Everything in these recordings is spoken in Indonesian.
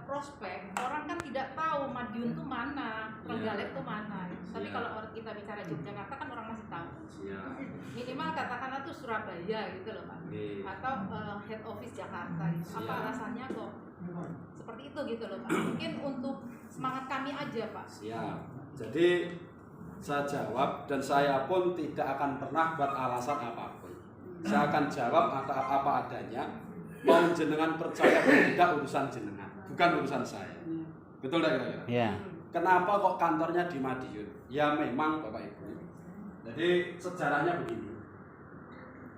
prospek, orang kan tidak tahu Madiun itu mana, Trenggalek itu mana. Tapi kalau orang kita bicara Yogyakarta kan orang masih tahu. Minimal katakanlah tuh Surabaya gitu loh Pak, atau head office Jakarta. Apa alasannya kok seperti itu gitu loh Pak? Mungkin untuk semangat kami aja Pak. Siap. Jadi saya jawab dan saya pun tidak akan pernah buat alasan apapun. Saya akan jawab apa adanya. Mau jenengan percaya atau tidak urusan jenengan, bukan urusan saya. Betul tak kira-kira? Iya. Kenapa kok kantornya di Madiun? Ya memang Bapak Ibu. Jadi sejarahnya begini.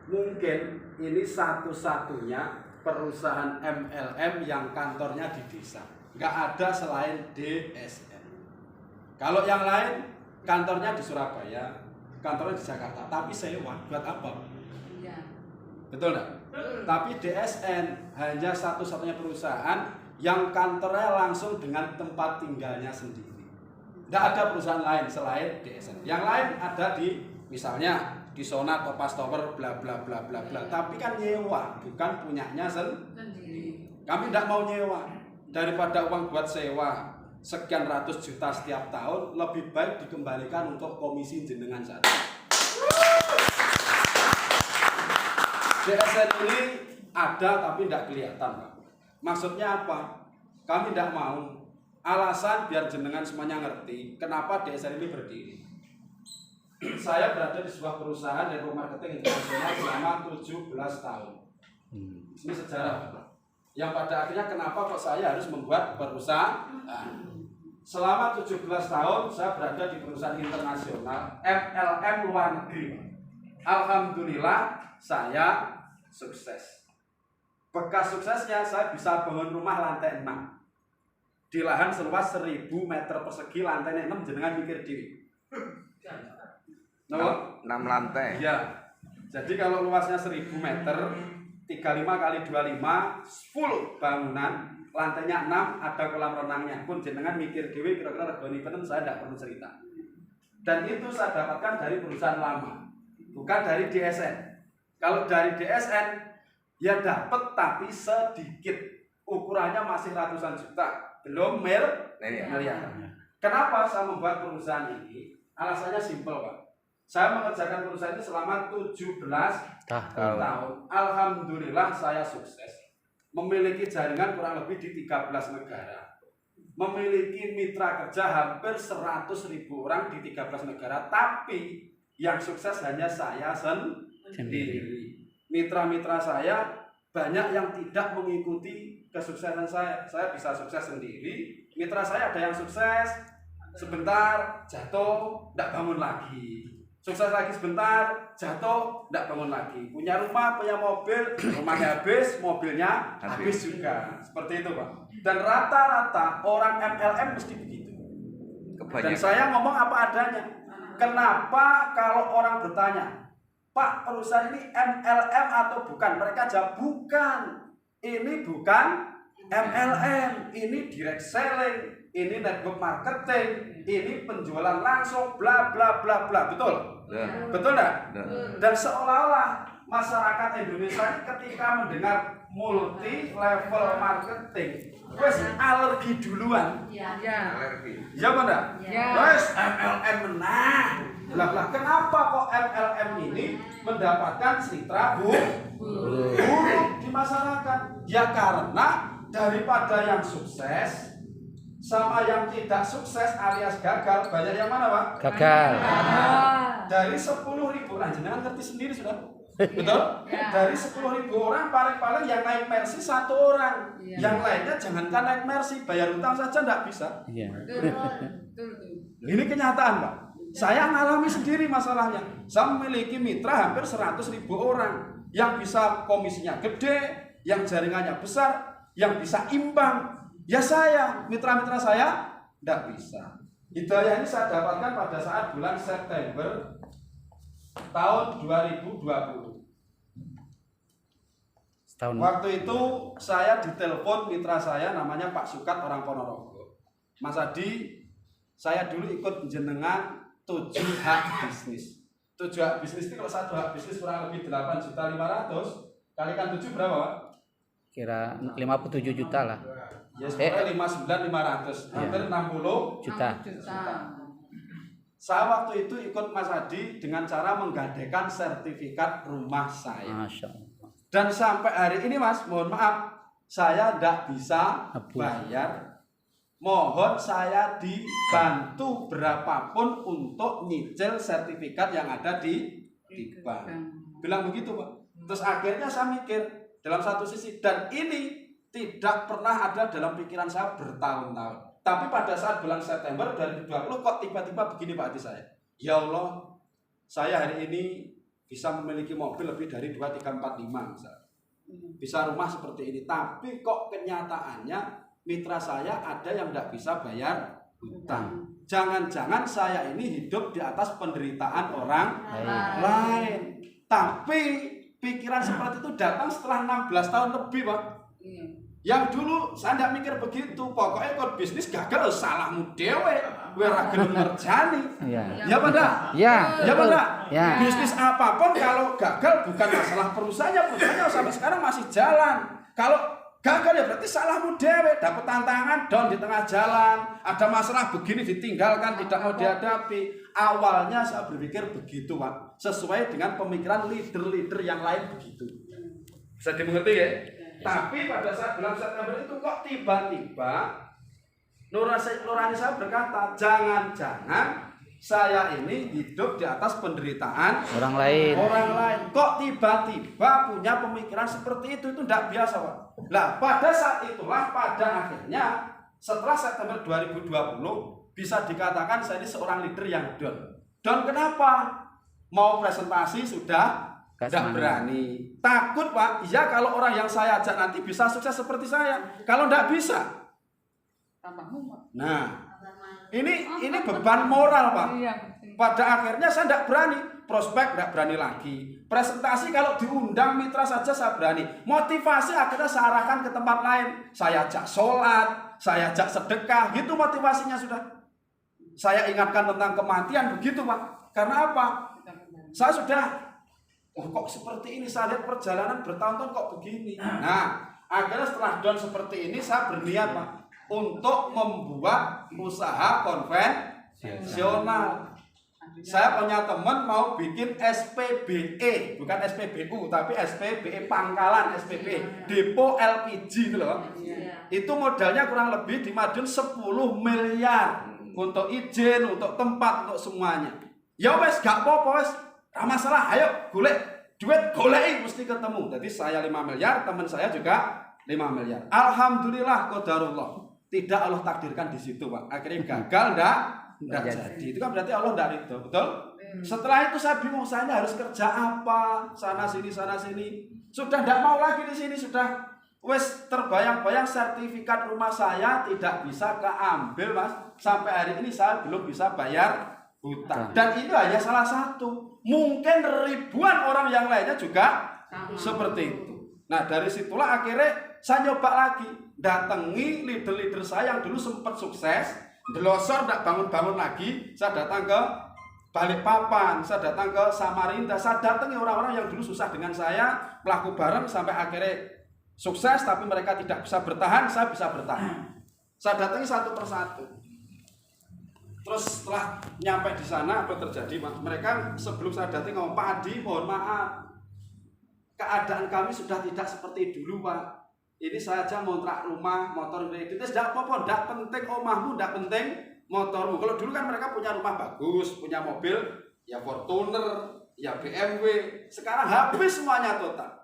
Mungkin ini satu-satunya perusahaan MLM yang kantornya di desa. Nggak ada selain DSN. Kalau yang lain kantornya di Surabaya, kantornya di Jakarta, tapi sewa buat apa? Iya. Betul nggak? Tapi DSN hanya satu-satunya perusahaan yang kantornya langsung dengan tempat tinggalnya sendiri. Tidak ada perusahaan lain selain DSN. Yang lain ada di misalnya di Sona, Topaz Tower, bla bla bla bla bla. Tapi kan nyewa, bukan punyanya sendiri. Kami tidak mau nyewa. Daripada uang buat sewa sekian ratus juta setiap tahun, lebih baik dikembalikan untuk komisi jenengan saja. DSN ini ada tapi tidak kelihatan Pak. Maksudnya apa? Kami tidak mau. Alasan biar jenengan semuanya ngerti kenapa DSN ini berdiri. Saya berada di sebuah perusahaan network marketing internasional selama 17 tahun. Ini sejarah Pak. Yang pada akhirnya kenapa kok saya harus membuat perusahaan? Selama 17 tahun saya berada di perusahaan internasional MLM luar negeri. Alhamdulillah saya sukses. Bekas suksesnya saya bisa bangun rumah lantai 6 di lahan seluas 1000 meter persegi, lantai 6 jenengan mikir diri. 6 lantai. Ya. Jadi kalau luasnya 1000 meter 35 kali 25 full bangunan, lantainya 6, ada kolam renangnya. Pun jenengan mikir dewi kira-kira regoni penen, saya tidak perlu cerita. Dan itu saya dapatkan dari perusahaan lama, bukan dari DSN. Kalau dari DSN ya dapat tapi sedikit, ukurannya masih ratusan juta, belum miliar. Kenapa saya membuat perusahaan ini? Alasannya simpel Pak. Saya mengerjakan perusahaan ini selama 17 tahun. Alhamdulillah saya sukses. Memiliki jaringan kurang lebih di 13 negara. Memiliki mitra kerja hampir 100.000 orang di 13 negara. Tapi yang sukses hanya saya sendiri. Mitra-mitra saya banyak yang tidak mengikuti kesuksesan saya. Saya bisa sukses sendiri. Mitra saya ada yang sukses sebentar, jatuh, tidak bangun lagi. Sukses lagi sebentar, jatuh, tidak bangun lagi. Punya rumah, punya mobil, rumahnya habis, mobilnya habis juga. Seperti itu Pak. Dan rata-rata orang MLM mesti begitu. Dan saya ngomong apa adanya. Kenapa kalau orang bertanya, Pak, perusahaan ini MLM atau bukan? Mereka jawab, bukan. Ini bukan MLM, ini direct selling, ini network marketing, ini penjualan langsung, bla bla bla bla. Betul? Betul enggak? Dan seolah-olah masyarakat Indonesia ketika mendengar multi level marketing, wes alergi duluan. Alergi. Iya benar? Wes MLM menang. Lah kenapa kok MLM ini mendapatkan citra buruk di masyarakat? Ya karena daripada yang sukses sama yang tidak sukses alias gagal, banyak yang mana Pak? Gagal. Dari 10.000, nah jenengan ngerti sendiri sudah. Betul? Dari 10.000 orang paling-paling yang naik Mercy 1 orang. Yang lainnya jangankan naik Mercy, bayar utang saja tidak bisa. Ini kenyataan Pak. Saya ngalami sendiri masalahnya. Saya memiliki mitra hampir 100.000 orang yang bisa komisinya gede, yang jaringannya besar, yang bisa imbang. Ya saya, mitra-mitra saya tidak bisa. Hidayah ini saya dapatkan pada saat bulan September tahun 2020. Waktu itu saya ditelepon mitra saya namanya Pak Sukat, orang Ponorogo. Mas Adi, saya dulu ikut jenengan 7 hak bisnis. 7 hak bisnis itu kalau 1 hak bisnis kurang lebih 8.500.000 kalikan 7 berapa Pak? Kira 57 juta lah. Ya sebenarnya 59.500, hampir 60 juta. Saya waktu itu ikut Mas Hadi dengan cara menggadaikan sertifikat rumah saya. Masya Allah. Dan sampai hari ini Mas, mohon maaf, saya tidak bisa bayar. Mohon saya dibantu berapapun untuk nyicil sertifikat yang ada di bank. Bilang begitu Pak. Terus akhirnya saya mikir dalam satu sisi, dan ini tidak pernah ada dalam pikiran saya bertahun-tahun. Tapi pada saat bulan September 2020 kok tiba-tiba begini Pak hati saya. Ya Allah, saya hari ini bisa memiliki mobil lebih dari 2, 3, 4, 5 misalnya. Bisa rumah seperti ini. Tapi kok kenyataannya mitra saya ada yang tidak bisa bayar hutang. Jangan-jangan saya ini hidup di atas penderitaan orang lain. Tapi pikiran seperti itu datang setelah 16 tahun lebih Pak. Yang dulu saya tidak mikir begitu. Pokoknya kalau bisnis gagal salahmu dewe, kowe ra gelem ngerjani. Ya Pak ndak? Ya Pak ndak? Bisnis apapun kalau gagal bukan masalah perusahaannya sampai sekarang masih jalan. Kalau gagal ya berarti salahmu dewe, dapat tantangan down di tengah jalan, ada masalah begini ditinggalkan, tidak mau dihadapi. Awalnya saya berpikir begitu Pak, sesuai dengan pemikiran leader-leader yang lain begitu. Bisa dimengerti ya? Tapi pada saat bulan September itu kok tiba-tiba nurani saya berkata, jangan-jangan saya ini hidup di atas penderitaan orang lain. Kok tiba-tiba punya pemikiran seperti itu tidak biasa Pak. Nah pada saat itulah pada akhirnya setelah September 2020 bisa dikatakan saya ini seorang leader yang down. Down kenapa? Mau presentasi sudah tidak berani, takut Pak. Iya kalau orang yang saya ajak nanti bisa sukses seperti saya. Kalau tidak bisa, nah ini beban moral Pak. Pada akhirnya saya tidak berani, prospek tidak berani lagi. Presentasi kalau diundang mitra saja saya berani. Motivasi akhirnya saya arahkan ke tempat lain. Saya ajak sholat, saya ajak sedekah, gitu motivasinya sudah. Saya ingatkan tentang kematian begitu Pak. Karena apa? Saya sudah kok seperti ini, saya lihat perjalanan bertahun-tahun kok begini. Nah, akhirnya setelah down seperti ini, saya berniat Pak untuk membuat usaha konvensional. Saya punya teman mau bikin SPBE, bukan SPBU, tapi SPBE Pangkalan, SPBE Depo LPG gitu loh. Itu modalnya kurang lebih di Madiun 10 miliar untuk izin, untuk tempat, untuk semuanya. Ya wes, gak apa-apa wes. Nah, masalah, ayo golek duit, golek mesti ketemu. Jadi saya 5 miliar, teman saya juga 5 miliar. Alhamdulillah qadarullah. Tidak Allah takdirkan di situ Pak. Akhirnya gagal enggak jadi. Itu kan berarti Allah enggak ridho, betul? Setelah itu saya bingung saya harus kerja apa? Sana sini. Sudah enggak mau lagi di sini, sudah wes terbayang-bayang sertifikat rumah saya tidak bisa keambil Mas. Sampai hari ini saya belum bisa bayar hutang. Dan itu hanya salah satu. Mungkin ribuan orang yang lainnya juga seperti itu. Nah dari situlah akhirnya saya nyoba lagi. Datangi leader-leader saya yang dulu sempat sukses. Delosor tidak bangun-bangun lagi. Saya datang ke Balikpapan, saya datang ke Samarinda. Saya datangi orang-orang yang dulu susah dengan saya. Pelaku bareng sampai akhirnya sukses. Tapi mereka tidak bisa bertahan, saya bisa bertahan. Saya datangi satu persatu. Terus setelah nyampe di sana apa terjadi Mas? Mereka sebelum saya datang ngomong, Pak Adi mohon maaf, keadaan kami sudah tidak seperti dulu Pak. Ini saya aja ngontrak rumah, motor kredit, tidak apa-apa, tidak penting omahmu, tidak penting motormu. Kalau dulu kan mereka punya rumah bagus, punya mobil, ya Fortuner, ya BMW. Sekarang habis semuanya total.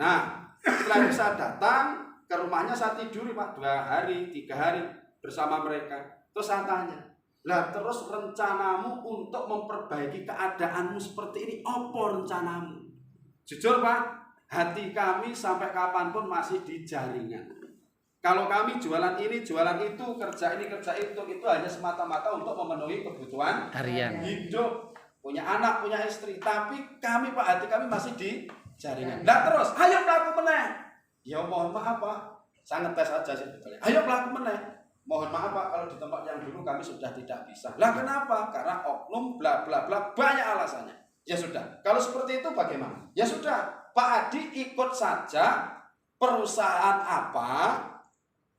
Nah setelah itu saya datang ke rumahnya, saya tidur Pak 2 hari, 3 hari bersama mereka. Terus saya tanya, lah terus rencanamu untuk memperbaiki keadaanmu seperti ini, apa rencanamu? Jujur Pak, hati kami sampai kapanpun masih di jaringan. Kalau kami jualan ini, jualan itu, kerja ini, kerja itu hanya semata-mata untuk memenuhi kebutuhan harian hidup, punya anak, punya istri. Tapi kami Pak, hati kami masih di jaringan. Lah terus, ayo melaku meneh. Ya mohon maaf Pak, saya ngetes aja sih. Ayo melaku meneh. Mohon maaf Pak, kalau di tempat yang dulu kami sudah tidak bisa. Lah kenapa? Karena oknum bla bla bla, banyak alasannya. Ya sudah, kalau seperti itu bagaimana? Ya sudah, Pak Adi ikut saja perusahaan apa,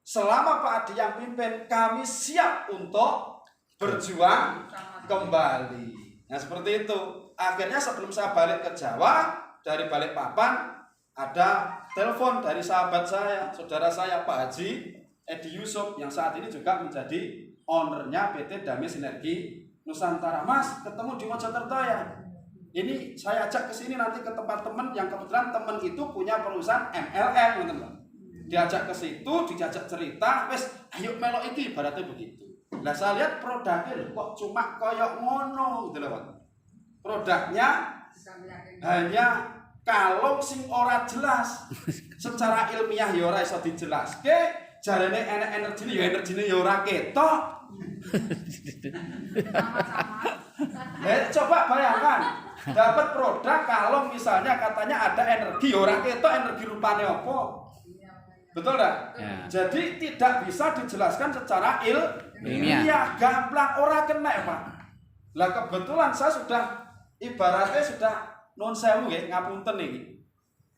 selama Pak Adi yang pimpin, kami siap untuk berjuang kembali. Nah seperti itu. Akhirnya sebelum saya balik ke Jawa, dari Balikpapan ada telepon dari sahabat saya, saudara saya Pak Haji Edi Yusuf yang saat ini juga menjadi ownernya PT Damai Sinergi Nusantara. Mas, ketemu di Mojokerto ya? Ini saya ajak ke sini nanti ke tempat teman yang kebetulan teman itu punya perusahaan MLM, teman-teman. Diajak ke situ, diajak cerita, wes ayo melok iki, ibaratnya begitu. Nah saya lihat produknya kok cuma koyok ngono gitu loh, Pak. Produknya hanya kalung sing ora jelas. Secara ilmiah ya ora iso dijelaske, jarene enek energine ya energine ya ora ketok. Coba bayangkan, dapat produk kalung misalnya katanya ada energi ya ora ketok, energi rupane apa? Betul enggak? Ya. Jadi tidak bisa dijelaskan secara ilmiah, gamplang ora kena, Pak. Lah kebetulan saya sudah ibaratnya sudah non sewu nggih, ngapunten iki.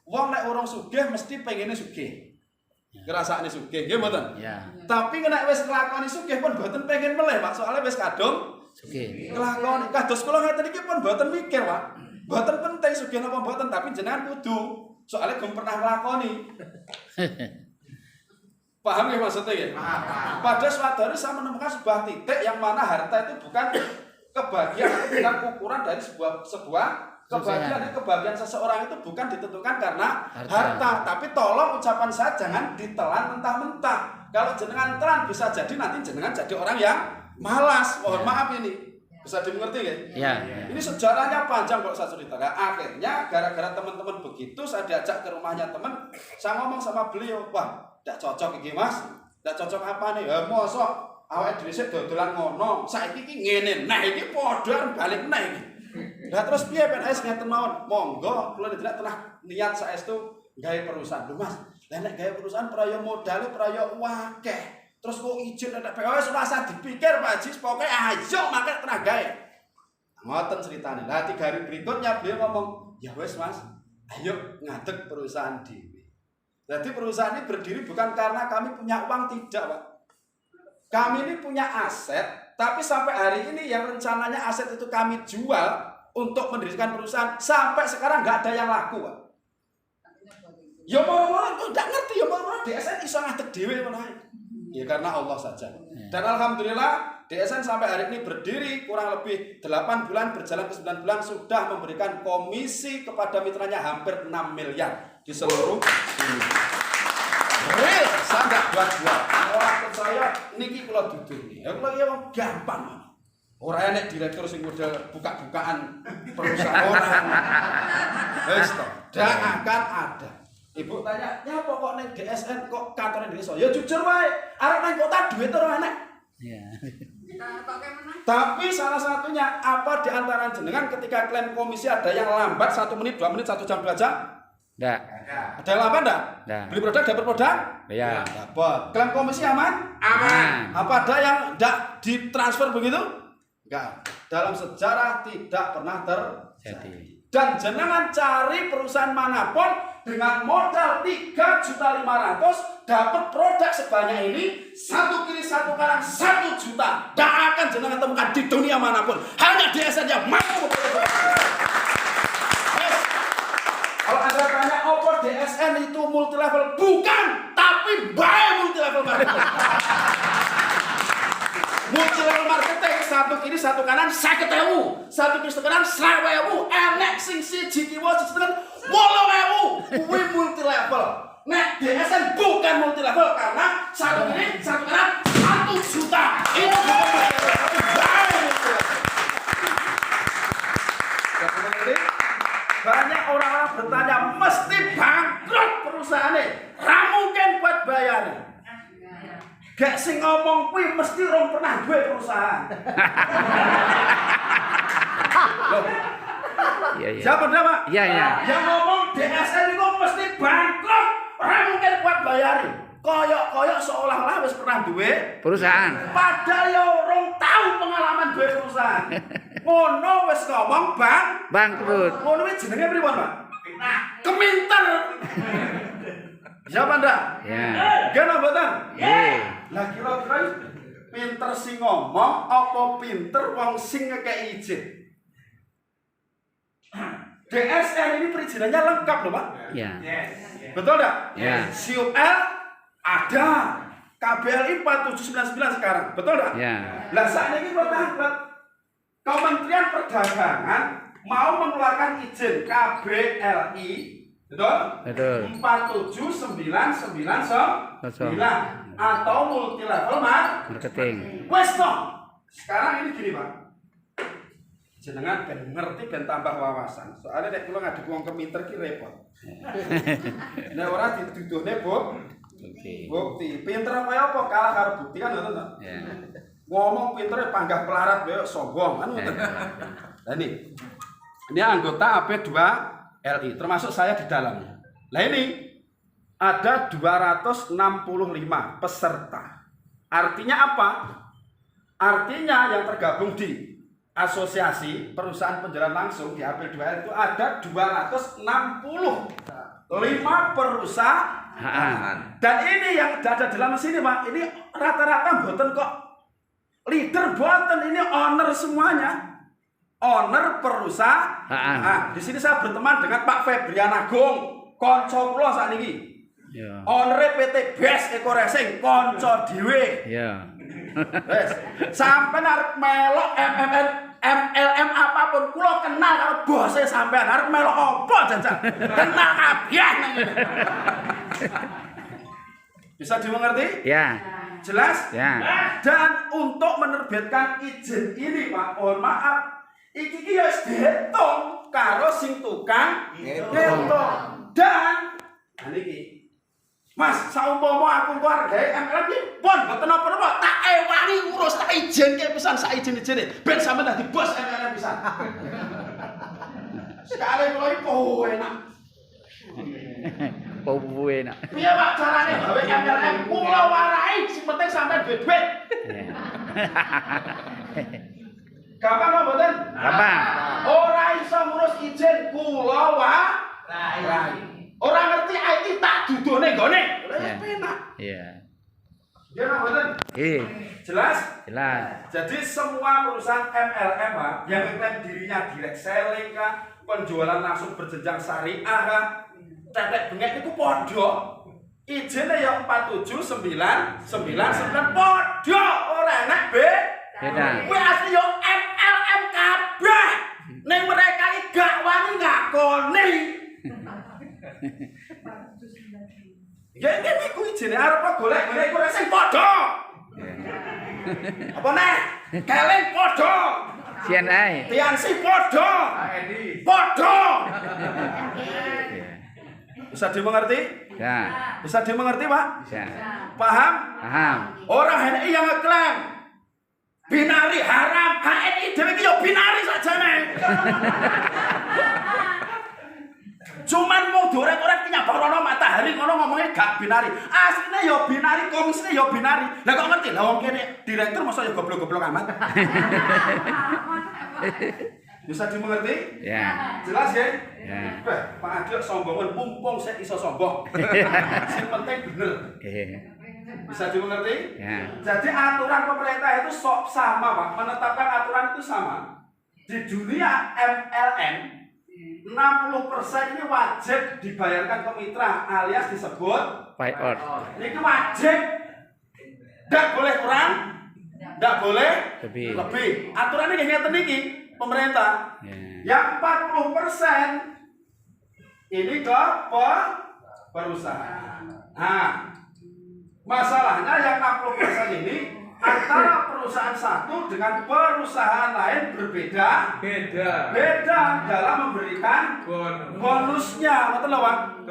Wong nek urung sugih mesti pengene sugih. Ngrasakne sugih, nggih mboten? Ya. Tapi nek wis nglakoni sugih pun mboten pengen meleh, Pak. Soalnya wis kadung sugih. Nglakoni kados kula ngeten iki pun mboten mikir, Pak. Mboten penting sugih napa mboten, tapi jenengan kudu. Soalnya belum pernah nglakoni. Paham ya maksudnya ya? Pada suatu hari saya menemukan sebuah titik yang mana harta itu bukan kebahagiaan, bukan ukuran dari sebuah kebahagiaan. Kebahagiaan seseorang itu bukan ditentukan karena harta. Tapi tolong ucapan saya jangan ditelan mentah-mentah. Kalau jenengan telan bisa jadi nanti jenengan jadi orang yang malas. Mohon maaf ini. Bisa dimengerti ya? Iya. Ini sejarahnya panjang kalau saya cerita. Nah, akhirnya gara-gara teman-teman begitu saya diajak ke rumahnya teman. Saya ngomong sama beliau, wah, tidak cocok iki Mas. Tidak cocok apa nih? Ya mosok awake dhewe sik dodolan ngono. Saiki iki ngene. Nah, iki padha balik meneh iki. Lah terus piye ben es ngeten mawon? Monggo kula tidak pernah niat saestu gawe perusahaan. Lho Mas, lah nek gawe perusahaan praya modale praya akeh. Terus kok izin nek wis ora usah dipikir Pak Haji, pokoke ayo mangke tenagae. Ngoten ceritane. Lah 3 hari berikutnya beliau ngomong, "Ya wis Mas, ayo ngadeg perusahaan dhewe." Jadi perusahaan ini berdiri bukan karena kami punya uang, tidak, Pak. Kami ini punya aset, tapi sampai hari ini yang rencananya aset itu kami jual untuk mendirikan perusahaan, sampai sekarang nggak ada yang laku, Pak. Ya mau nggak ngerti, ya mau DSN iso ngadeg dhewe ngono. Ya karena Allah saja. Dan alhamdulillah DSN sampai hari ini berdiri kurang lebih 8 bulan, berjalan ke 9 bulan sudah memberikan komisi kepada mitranya hampir 6 miliar di seluruh dunia. Real, saya nggak buat-buat. Orang percaya niki kula duduk nih. Ya kula ya gampang. Orang enek direktur sing model buka-bukaan perusahaan orang. Wis to, dak akan ada. Ibu tanya, ya pokok ning DSN kok kantor ning desa? Ya jujur wae, arep nang kota duit ora enek. Iya. Tapi salah satunya apa di antara jenengan ketika klaim komisi ada yang lambat 1 menit, 2 menit, 1 jam, 2 jam? Enggak. Ada yang lambat enggak? Beli produk dapat produk? Iya. Dapat. Klaim komisi aman? Aman. Apa ada yang enggak ditransfer begitu? Enggak. Dalam sejarah tidak pernah terjadi. Dan jenengan cari perusahaan manapun dengan modal 3.500.000 dapat produk sebanyak ini, 1 kiri 1 kanan 1 juta. Tidak akan jenengan temukan di dunia manapun. Hanya DSN yang mampu. Kalau Anda tanya apa DSN itu multi level, bukan, tapi baik multi level marketing. Multi level marketing 1 kiri 1 kanan 50.000, 1 kiri 1 kanan 100.000, enek sing siji kiwa sesetengah 8.000, kuwi multi level. Nek DSN bukan multi level karena 1 kiri 1 kanan 1 juta. Itu bukan multi level, tapi baik multi level. Banyak orang-orang bertanya, mesti bangkrut perusahaannya, ra mungkin buat bayarin. Gak sing ngomong kuwi mesti rong pernah duwe perusahaan. Loh. Iya. Siapa Pak? Iya. Yang ngomong DSN itu mesti bangkrut, ora mungkin buat bayarin. Koyok-koyok seolah-olah wis pernah duwe perusahaan. Padahal ya orang tahu pengalaman duwe perusahaan. Ngono wis ngomong bangkrut. Ngono wis jenenge pripun, Pak? Keminter. Siapa ndak? Ya. Gana mboten? Nggih. Lah kira-kira pinter sing ngomong apa pinter wong sing ngekeki izin? DSN ini perizinannya lengkap loh Pak. Ya. Betul enggak? Ya. SIUL ada. KBLI 4799 sekarang. Betul enggak? Ya. Lah saat ini Kementerian Perdagangan mau mengeluarkan izin KBLI, betul? Betul. 47999 atau multi level Marketing. wes no. Sekarang ini gini Pak. Jenengan ben ngerti ben tambah wawasan. Soalnya nek kula ngadeg wong keminter ki repot. Nek ora dituduhne bukti. Pinter kaya apa kalah karo bukti kan ngoten to? Ya. Ngomong pinter panggah pelarat wae sombong kan ngoten. Lah ini anggota AP2LI termasuk saya di dalamnya. Lah ini ada 265 peserta. Artinya apa? Artinya yang tergabung di asosiasi perusahaan penjualan langsung di AP2LI itu ada 265 perusahaan. Dan ini yang ada dalam sini Pak, ini rata-rata mboten kok leader boten, ini owner semuanya. Owner perusahaan. Nah, di sini saya berteman dengan Pak Febrian Agung, konco kula sakniki. Ya. Owner PT Best Eco Racing, konco dhewe. Ya. Wes, sampean arep melok MLM apapun kula kenal karo bose sampean. Arep melok apa jajan? Kenal kabeh. Bisa dimengerti? Ya. Jelas? Ya. Dan untuk menerbitkan izin ini Pak, mohon maaf, iki ki wis dihitung karo sing tukang ngitung. Dan niki Mas, saumpama aku hargae MLM iki pun mboten napa-napa, tak ewangi ngurus tak izinke pisan sak izin-izine ben sampean dadi bos MLM pisan. Sekali kula iki enak. Popo enak. Piye Pak carane gawe MLM? Kula warai sing penting sampean duit-duit. Gampang apa mboten? Gampang. Ora iso ngurus izin kula warai. Ora ngerti IT tak dudone nggone. Wis penak. Iya. Ya mboten? Nggih. Jelas? Jelas. Jadi semua perusahaan MLM Pak, yang mengklaim dirinya direct selling kah, penjualan langsung berjenjang syariah kah, tetek bengek itu podo. Izinnya yang 47999 podo, ora enak Beda. Kuwi asli yo MLM kabeh. Ning mereka iki gak wani ngakoni. Ya ngene iku ijine arep golek-golek iku sing podo. Apa nek? Keleng podo. CNI. Tiansi podo. Podo. Bisa dimengerti? Ya. Bisa dimengerti, Pak? Bisa. Paham? Paham. Orang HNI yang ngeklaim binari haram, HNI dhewe iki yo binari sajane. Cuman mau dorek-dorek nyaborono matahari ngono ngomongnya gak binari. Asline yo binari, komisine yo binari. Lah kok ngerti? Lah wong kene direktur masa yo goblok-goblok amat. Bisa dimengerti? Ya. Jelas ya? Ya. Pak Adi sombongan mumpung saya iso sombong. Sing penting bener. Bisa dimengerti? Ya. Jadi aturan pemerintah itu sama, Pak. Menetapkan aturan itu sama. Di dunia MLM 60% ini wajib dibayarkan ke mitra alias disebut Buyout. ini wajib. Tidak boleh kurang, tidak boleh lebih. Aturannya kayak ngeten niki pemerintah. Yang 40% ini ke perusahaan. Nah, masalahnya yang 60% ini antara perusahaan satu dengan perusahaan lain berbeda. Beda dalam memberikan bonusnya. Betul loh, Pak?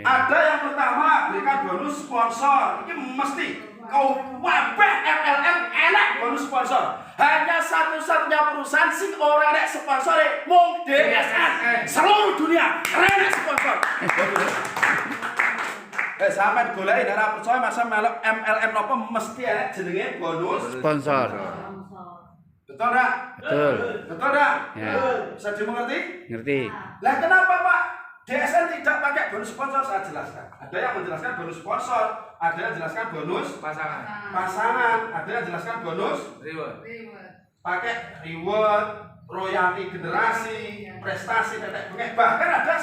Ada yang pertama berikan bonus sponsor. Ini mesti kau wabah MLM enak bonus sponsor. Hanya satu-satunya perusahaan sing ora nek sponsore mung DSN. Seluruh dunia enak sponsor. Sampeyan goleki nek ora percaya masa melok MLM napa mesti enak jenenge bonus Sponsor. Betul enggak? Betul. Betul enggak? Ya. Bisa dimengerti? Ngerti. Lah kenapa, Pak? DSN tidak pakai bonus sponsor, saya jelaskan. Ada yang menjelaskan bonus sponsor, ada yang menjelaskan bonus pasangan, ada yang menjelaskan bonus reward. Pakai reward, royalti generasi, prestasi, tetek bengek, bahkan ada